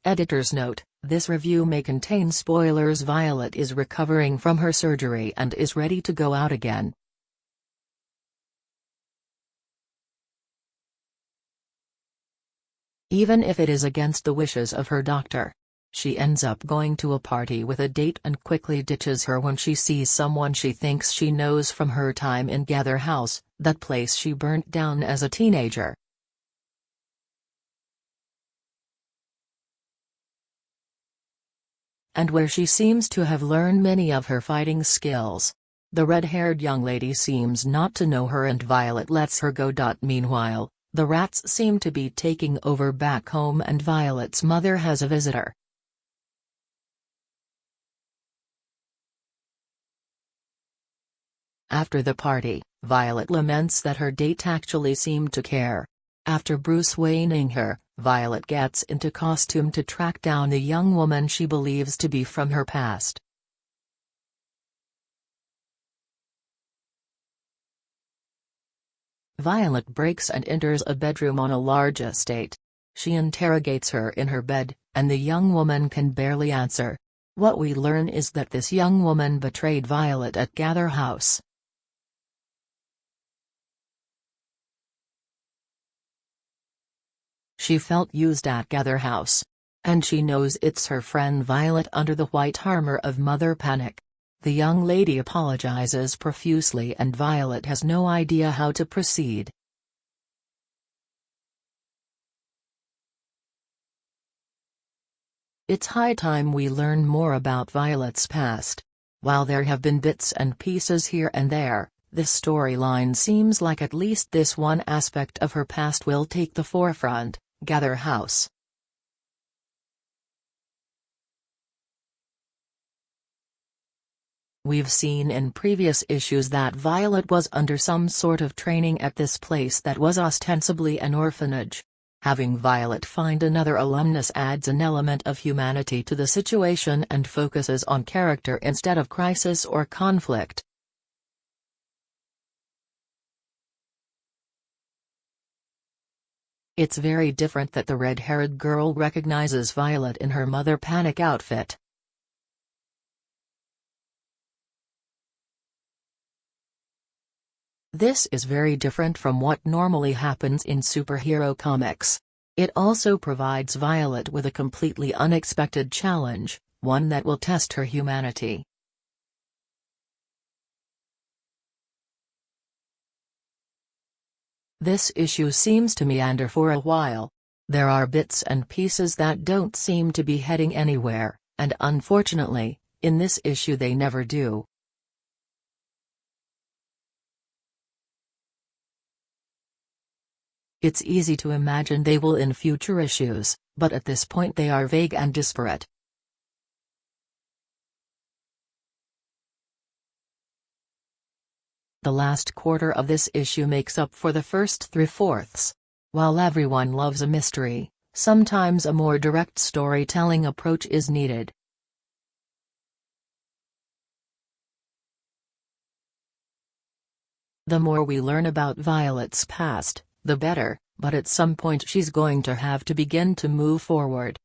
Editor's note: this review may contain spoilers. Violet is recovering from her surgery and is ready to go out again. Even if it is against the wishes of her doctor. She ends up going to a party with a date and quickly ditches her when she sees someone she thinks she knows from her time in Gather House, that place she burnt down as a teenager. And where she seems to have learned many of her fighting skills. The red-haired young lady seems not to know her and Violet lets her go. Meanwhile, the rats seem to be taking over back home and Violet's mother has a visitor. After the party, Violet laments that her date actually seemed to care. After Bruce Wayneing her, Violet gets into costume to track down the young woman she believes to be from her past. Violet breaks and enters a bedroom on a large estate. She interrogates her in her bed, and the young woman can barely answer. What we learn is that this young woman betrayed Violet at Gather House. She felt used at Gather House. And she knows it's her friend Violet under the white armor of Mother Panic. The young lady apologizes profusely and Violet has no idea how to proceed. It's high time we learn more about Violet's past. While there have been bits and pieces here and there, this storyline seems like at least this one aspect of her past will take the forefront: Gather House. We've seen in previous issues that Violet was under some sort of training at this place that was ostensibly an orphanage. Having Violet find another alumnus adds an element of humanity to the situation and focuses on character instead of crisis or conflict. It's very different that the red-haired girl recognizes Violet in her Mother Panic outfit. This is very different from what normally happens in superhero comics. It also provides Violet with a completely unexpected challenge, one that will test her humanity. This issue seems to meander for a while. There are bits and pieces that don't seem to be heading anywhere, and unfortunately, in this issue they never do. It's easy to imagine they will in future issues, but at this point they are vague and disparate. The last quarter of this issue makes up for the first 3/4. While everyone loves a mystery, sometimes a more direct storytelling approach is needed. The more we learn about Violet's past, the better, but at some point she's going to have to begin to move forward.